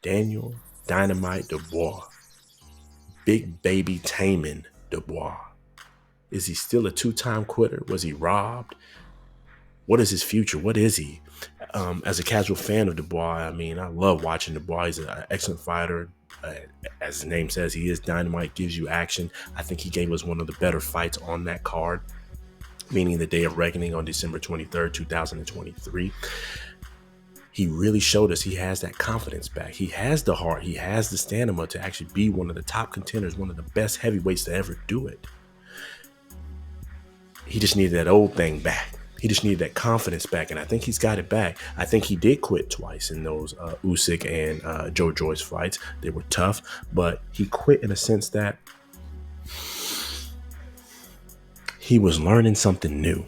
Daniel Dynamite Dubois. Big baby Taman Dubois. Is he still a two-time quitter? Was he robbed? What is his future? What is he? As a casual fan of Dubois, I mean, I love watching Dubois. He's an excellent fighter. Uh, as his name says, he is dynamite, gives you action. I think he gave us one of the better fights on that card, meaning the Day of Reckoning on December 23rd, 2023. He really showed us he has that confidence back. He has the heart. He has the stamina to actually be one of the top contenders, one of the best heavyweights to ever do it. He just needed that old thing back. He just needed that confidence back, and I think he's got it back. I think he did quit twice in those Usyk and Joe Joyce fights. They were tough, but he quit in a sense that he was learning something new.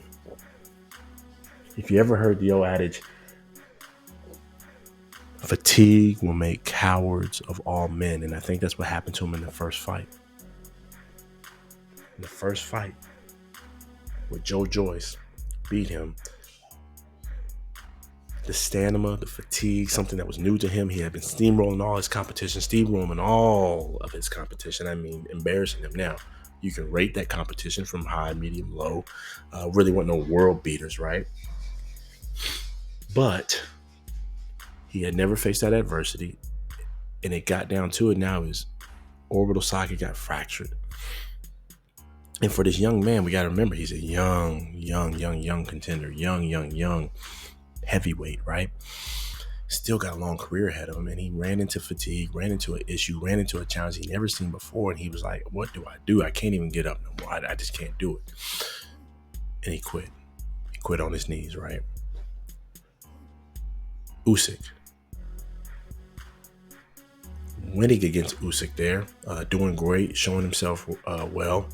If you ever heard the old adage, fatigue will make cowards of all men, and I think that's what happened to him in the first fight. In the first fight, with Joe Joyce beat him, the stamina, the fatigue, something that was new to him. He had been steamrolling all his competition, I mean, embarrassing him. Now, you can rate that competition from high, medium, low. Really weren't no world beaters, right? But he had never faced that adversity, and it got down to it. Now his orbital socket got fractured. And for this young man, we got to remember, he's a young contender, young heavyweight, right? Still got a long career ahead of him, and he ran into fatigue, ran into an issue, ran into a challenge he never seen before, and he was like, what do I do? I can't even get up no more. I just can't do it. And he quit. He quit on his knees, right? Usyk. Winning against Usyk there, doing great, showing himself well,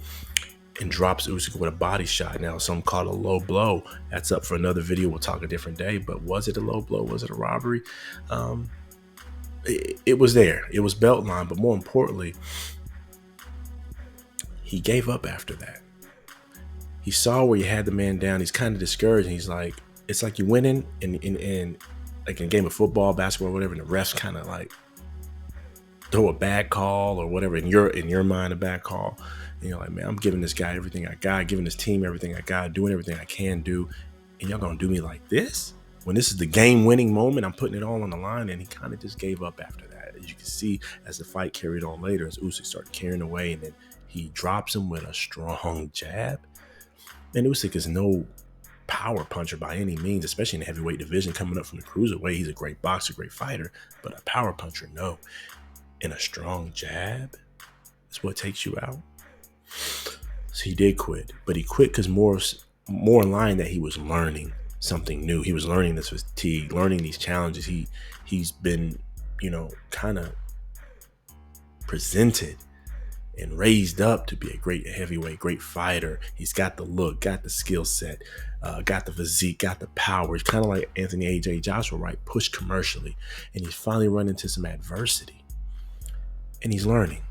and drops Usyk with a body shot. Now, some call it a low blow. That's up for another video. We'll talk a different day. But was it a low blow? Was it a robbery? It was there. It was belt line. But more importantly, he gave up after that. He saw where you had the man down. He's kind of discouraged. And he's like, it's like you went in like in a game of football, basketball, whatever, and the refs kind of like throw a bad call or whatever, in your mind, a bad call. And you're like, man, I'm giving this guy everything I got, giving this team everything I got, doing everything I can do, and y'all gonna do me like this? When this is the game-winning moment, I'm putting it all on the line, and he kind of just gave up after that. As you can see, as the fight carried on later, as Usyk started carrying away, and then he drops him with a strong jab. And Usyk is no power puncher by any means, especially in the heavyweight division, coming up from the cruiserweight. He's a great boxer, great fighter, but a power puncher, no. And a strong jab is what takes you out. So he did quit, but he quit because more in line that he was learning something new. He was learning this fatigue, learning these challenges. He's been, kind of presented and raised up to be a great heavyweight, great fighter. He's got the look, got the skill set, got the physique, got the power. He's kind of like Anthony A.J. Joshua, right? Pushed commercially, and he's finally run into some adversity, and he's learning.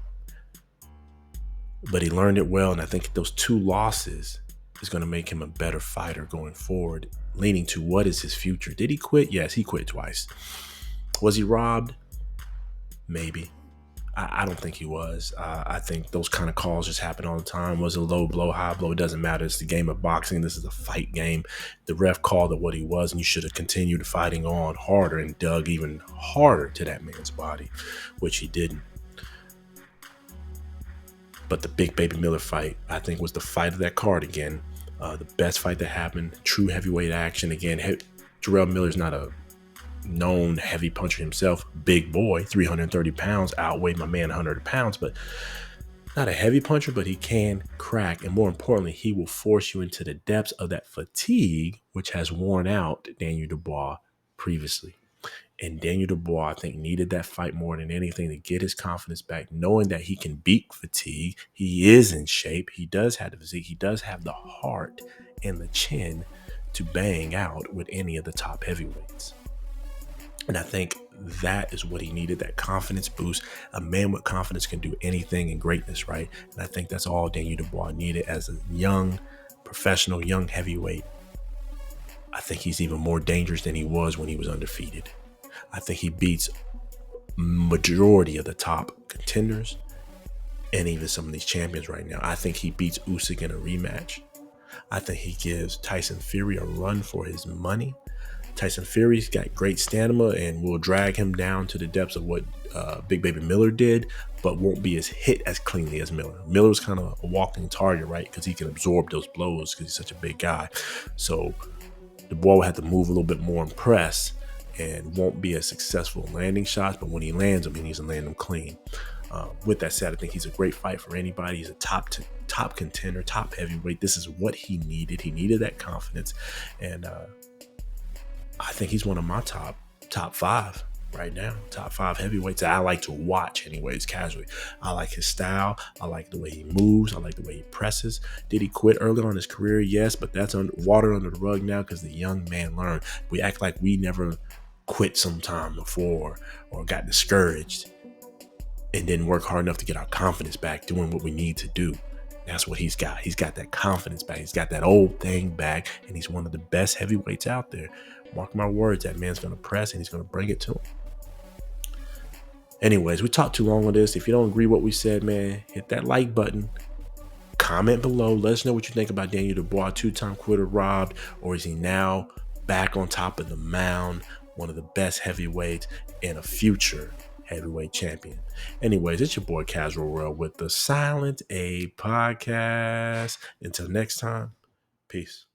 But he learned it well, and I think those two losses is going to make him a better fighter going forward, leaning to what is his future. Did he quit? Yes, he quit twice. Was he robbed? Maybe. I don't think he was. I think those kind of calls just happen all the time. Was it low blow, high blow? It doesn't matter. It's the game of boxing. This is a fight game. The ref called it what he was, and you should have continued fighting on harder and dug even harder to that man's body, which he didn't. But the big Baby Miller fight, I think, was the fight of that card again. The best fight that happened. True heavyweight action. Again, Jarrell Miller's not a known heavy puncher himself. Big boy, 330 pounds, outweighed my man 100 pounds, but not a heavy puncher, but he can crack. And more importantly, he will force you into the depths of that fatigue, which has worn out Daniel Dubois previously. And Daniel Dubois, I think, needed that fight more than anything to get his confidence back, knowing that he can beat fatigue. He is in shape. He does have the physique. He does have the heart and the chin to bang out with any of the top heavyweights. And I think that is what he needed, that confidence boost. A man with confidence can do anything in greatness, right? And I think that's all Daniel Dubois needed as a young professional, young heavyweight. I think he's even more dangerous than he was when he was undefeated. I think he beats majority of the top contenders and even some of these champions right now. I think he beats Usyk in a rematch. I think he gives Tyson Fury a run for his money. Tyson Fury's got great stamina and will drag him down to the depths of what Big Baby Miller did, but won't be as hit as cleanly as Miller. Miller's kind of a walking target, right? Because he can absorb those blows because he's such a big guy. So Dubois will have to move a little bit more and press and won't be as successful landing shots, but when he lands them, he needs to land them clean. With that said, I think he's a great fight for anybody. He's a top contender, top heavyweight. This is what he needed. He needed that confidence, and I think he's one of my top five right now. Top five heavyweights that I like to watch, anyways, casually. I like his style. I like the way he moves. I like the way he presses. Did he quit early on in his career? Yes, but that's water under the rug now because the young man learned. We act like we never quit sometime before or got discouraged and didn't work hard enough to get our confidence back doing what we need to do. That's what he's got. He's got that confidence back. He's got that old thing back, and he's one of the best heavyweights out there. Mark my words, that man's going to press, and he's going to bring it to him. Anyways, we talked too long on this. If you don't agree with what we said, man, hit that like button. Comment below. Let us know what you think about Daniel Dubois, two-time quitter robbed, or is he now back on top of the mound, one of the best heavyweights and a future heavyweight champion. Anyways, it's your boy Casual World with the Silent A podcast. Until next time, peace.